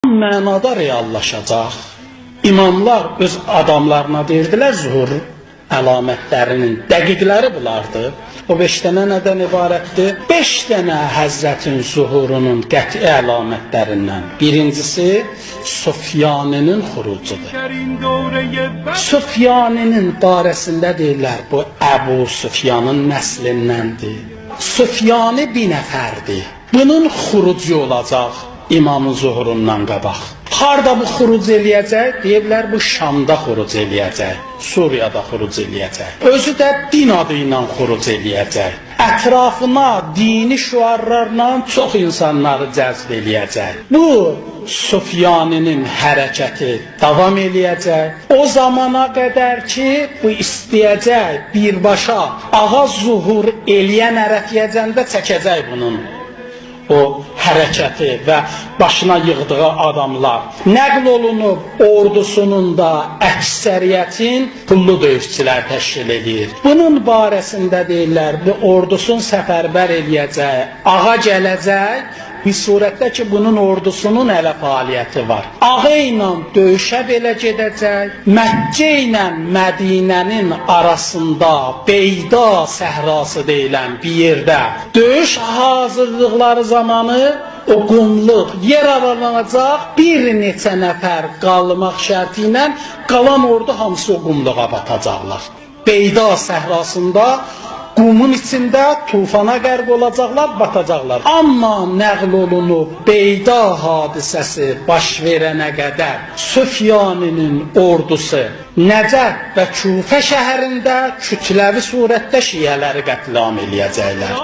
Mənada reallaşacaq. İmamlar öz adamlarına verdilər zuhur əlamətlərinin dəqiqləri bulardır. O 5 dənə nədən ibarətdir? 5 dənə Həzrətin zuhurunun qəti əlamətlərindən. Birincisi Süfyaninin xurucudur. Süfyaninin barəsində deyirlər, bu Əbu Süfyanın nəslindəndir. Süfyanı bir nəfərdir. Bunun xurucu olacaq imamın zuhurundan qabaq. Harda bu xuruc eləyəcək? Deyirlər, bu Şamda xuruc eləyəcək, Suriyada xuruc eləyəcək. Özü də din adı ilə xuruc eləyəcək. Ətrafına dini şüarlarla çox insanları cəzb eləyəcək. Bu Süfyaninin hərəkəti davam eləyəcək. O zamana qədər ki, bu istəyəcək birbaşa ağaz zuhur eləyən ərəfiyəcəndə çəkəcək bunun o hərəkəti və başına yığdığı adamlar. Nəql olunub ordusunun da əksəriyyətin pullu döyüşçülər təşkil edir. Bunun barəsində deyirlər, bu ordusun səfərbər eləyəcək, ağa gələcək, bir surətdə ki, bunun ordusunun hələ fəaliyyəti var. Ağa ilə döyüşə belə gedəcək, Məkkə ilə Mədinənin arasında Beyda səhrası deyilən bir yerdə döyüş hazırlıqları zamanı o qumluq yer aralanacaq, bir neçə nəfər qalmaq şərti ilə qalan ordu hamısı o qumluğa batacaqlar. Beyda səhrasında qumun içində tufana qərq olacaqlar, batacaqlar. Amma nəql olunub Beyda hadisəsi baş verənə qədər Süfyaninin ordusu Nəcəf və Küfə şəhərində kütləvi surətdə şiələri qətlam eləyəcəklər.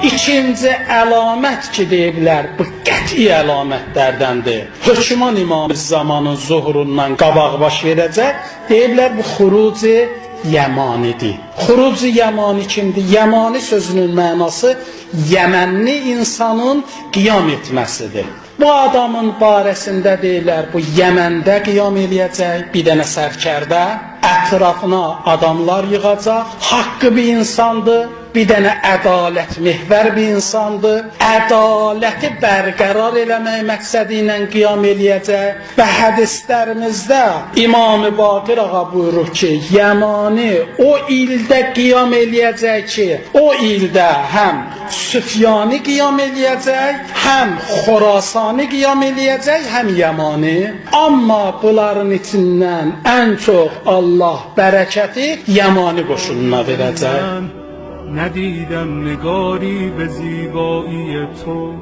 İkinci əlamət ki, deyiblər, bu qəti əlamətlərdəndir. Hökman İmam zamanın zuhurundan qabaq baş verəcək, deyiblər, bu xuruc-i Yəmanidir. Xuruc-i Yəmani kimdir? Yəmani sözünün mənası Yəmənli insanın qiyam etməsidir. Bu adamın barəsində deyirlər, bu Yəməndə qiyam eləyəcək, bir dənə sərkərdə, ətrafına adamlar yığacaq, haqqı bir insandır, bir dənə ədalət mehvər bir insandır, ədaləti bərqərar eləmək məqsədi ilə qiyam eləyəcək və hədislərimizdə İmam-ı Baqir ağa buyurur ki, Yəmani o ildə qiyam eləyəcək ki, o ildə həm Süfyani qiyam eləyəcək, həm Xorasani qiyam eləyəcək, həm Yəmani. Amma bunların içindən ən çox Allah bərəkəti Yəmani qoşununa verəcək. ندیدم نگاری به زیبایی تو،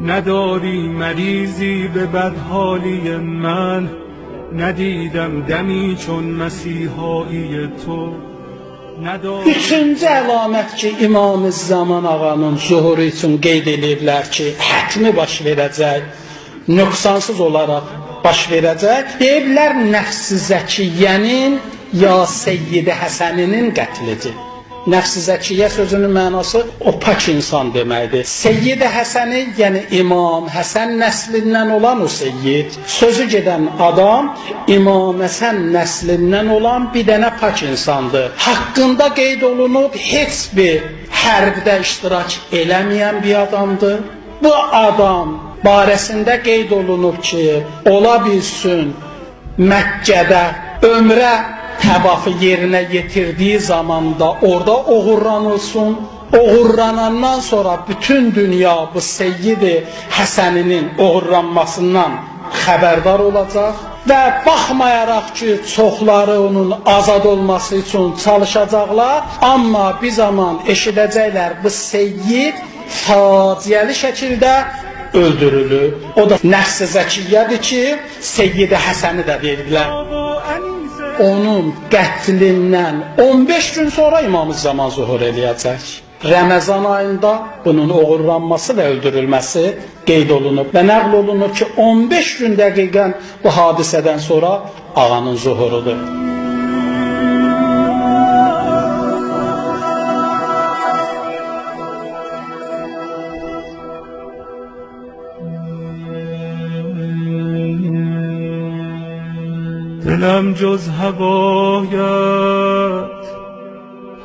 نداری مریضی به بدحالی من، ندیدم دمی چون مسیحایی تو. Üçüncü əlamət ki, İmam-ı Zaman ağanın zuhuru üçün qeyd ediblər ki, hətmi baş verəcək, nöqsansız olaraq baş verəcək. Deyiblər, Nəfs-i Zəkiyyənin ya Seyyid-i Həsəninin qətlidir. Nəfs-i Zəkiyyə sözünün mənası o pak insan deməkdir. Seyyid-i Həsəni, yəni İmam Həsən nəslindən olan o Seyyid. Sözü gedən adam İmam Həsən nəslindən olan bir dənə pak insandır. Haqqında qeyd olunub heç bir hərbdə iştirak eləməyən bir adamdır. Bu adam barəsində qeyd olunub ki, ola bilsin Məkkədə ömrə təvafı yerinə yetirdiyi zamanda orada oğurlanılsın. Oğurlanandan sonra bütün dünya bu Seyyid-i Həsəninin oğurlanmasından xəbərdar olacaq və baxmayaraq ki, çoxları onun azad olması üçün çalışacaqlar, amma bir zaman eşidəcəklər bu Seyyid faciəli şəkildə öldürülür. O da Nəfs-i Zəkiyyədir ki, Seyyid-i Həsəni də verdilər. Onun qətlindən 15 gün sonra İmam-ı Zaman zuhur eləyəcək. Rəməzan ayında bunun oğurlanması və öldürülməsi qeyd olunub və nəql olunub ki, 15 gün dəqiqən bu hadisədən sonra ağanın zuhurudur. دلم جز هوایت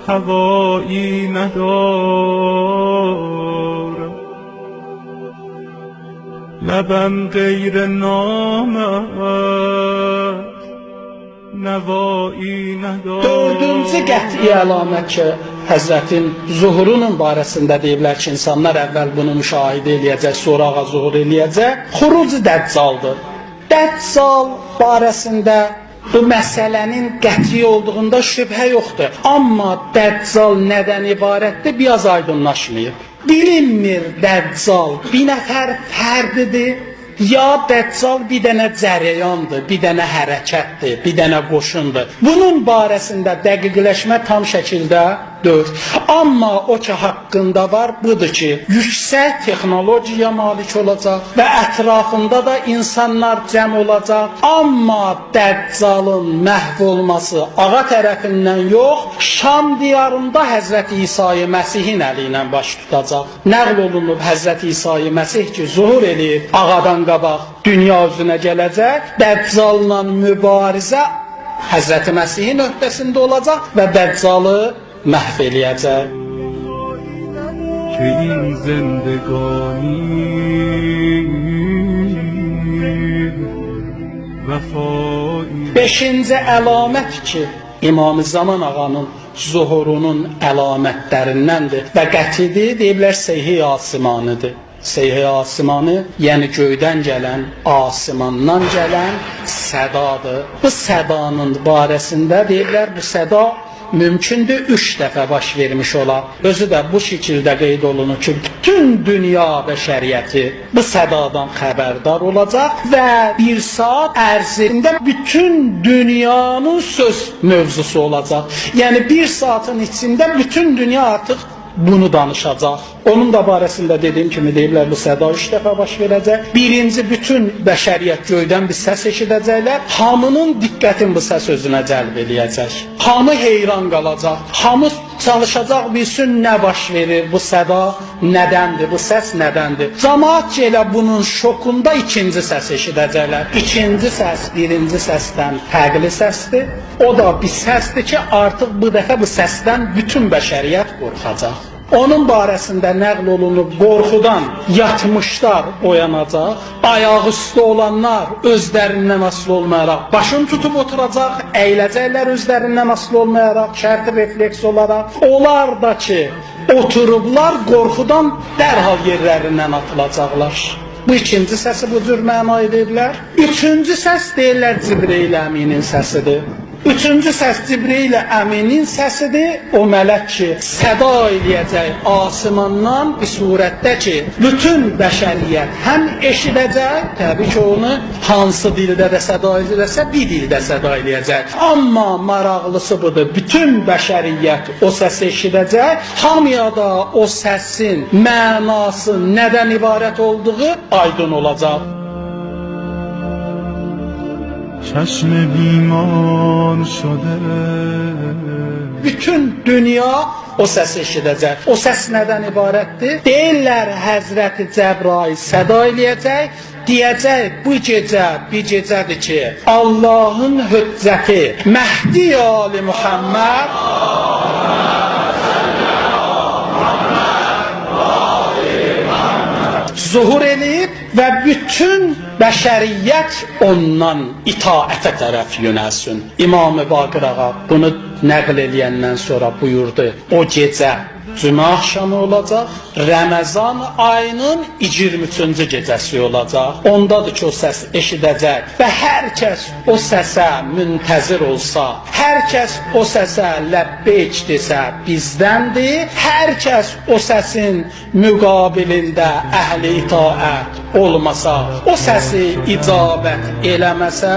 هوایی ندارد، لبم غیر نامت نوایی ندارد. Dördüncü qəti əlamət ki, Həzrətin zuhurunun barəsində deyiblər ki, insanlar əvvəl bunu müşahidə eləyəcək, sonra ağa zuhur eləyəcək. Xuruc Dəccaldır. Dəccal barəsində bu məsələnin qəti olduğunda şübhə yoxdur. Amma Dəccal nədən ibarətdir, biraz aydınlaşmayıb. Bilinmir Dəccal bir nəfər fərdidir, ya Dəccal bir dənə cərəyandır, bir dənə hərəkətdir, bir dənə qoşundur. Bunun barəsində dəqiqləşmə tam şəkildə deyil. Amma o ki haqqında var, budur ki, yüksək texnologiya malik olacaq və ətrafında da insanlar cəm olacaq. Amma Dəccalın məhv olması ağa tərəfindən yox, Şam diyarında Həzrəti İsa'yı Məsihin əli ilə baş tutacaq. Nəql olunub Həzrəti İsa'yı Məsih ki, zuhur eləyib, ağadan qabaq dünya üzünə gələcək, Dəccalla mübarizə Həzrəti Məsihin öhdəsində olacaq və Dəccalı məhv eləyəcək. که این زندگانی وفایی. Beşinci əlamət ki, İmam-ı Zaman ağanın zuhurunun əlamətlərindəndir və qətidir, deyiblər seyhi asimanıdır. Seyhi asimanı, yəni göydən gələn, asimandan gələn sədadır. Bu sədanın barəsində deyiblər, bu səda mümkündür 3 dəfə baş vermiş ola. Özü də bu şəkildə qeyd olunur ki, bütün dünya bəşəriyyəti bu sədadan xəbərdar olacaq və bir saat ərzində bütün dünyanın söz mövzusu olacaq. Yəni bir saatın içində bütün dünya artıq bunu danışacaq. Onun da barəsində dediyim kimi deyiblər, bu səda 3 dəfə baş verəcək. Birinci, bütün bəşəriyyət göydən bir səs eşidəcəklər. Hamının diqqətini bu səs özünə cəlb eləyəcək. Hamı heyran qalacaq. Hamı çalışacaq bilsin nə baş verir, bu səda nədəndir, bu səs nədəndir. Cəmaət ki, elə bunun şokunda ikinci səs eşidəcəklər. İkinci səs birinci səsdən fərqli səsdir. O da bir səsdir ki, artıq bu dəfə bu səsdən bütün bəşəriyyət qorxacaq. Onun barəsində nəql olunub, qorxudan yatmışlar oyanacaq, ayaq üstü olanlar özlərindən asılı olmayaraq başını tutub oturacaq, əyləcəklər özlərindən asılı olmayaraq, şərti refleks olaraq. Onlar da ki, oturublar, qorxudan dərhal yerlərindən atılacaqlar. Bu ikinci səsi bu cür məna edirlər. Üçüncü səs deyirlər Cibril Əminin səsidir. Üçüncü səs Cibril Əminin səsidir. O mələk ki, səda eləyəcək asimandan bir surətdə ki, bütün bəşəriyyət həm eşidəcək, təbii ki, onu hansı dildə də səda edilirsə, bir dildə səda eləyəcək. Amma maraqlısı budur, bütün bəşəriyyət o səsi eşidəcək, hamıya da o səsin mənası nədən ibarət olduğu aydın olacaq. چشم بیمار شده. Bütün dünya o səsi eşidəcək. O səs nədən ibarətdir? Deyirlər Həzrəti Cəbrail səda eləyəcək, deyəcək bu gecə bir gecədir ki, Allahın hüccəti Məhdi Ali Muhammed zuhur eləyib və bütün bəşəriyyət ondan itaətə tərəf yönəlsin. İmam-ı Baqir ağa bunu nəql eləyəndən sonra buyurdu, o gecə Cümə axşamı olacaq, Ramazan ayının 23-cü gecəsi olacaq. Ondadır ki, o səs eşidəcək və hər kəs o səsə müntəzir olsa, hər kəs o səsə ləbbeyk desə bizdəndir, hər kəs o səsin müqabilində əhli itaət olmasa, o səsi icabət eləməsə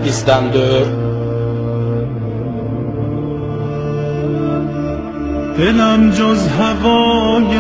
bizdəndir. دلم جز هوای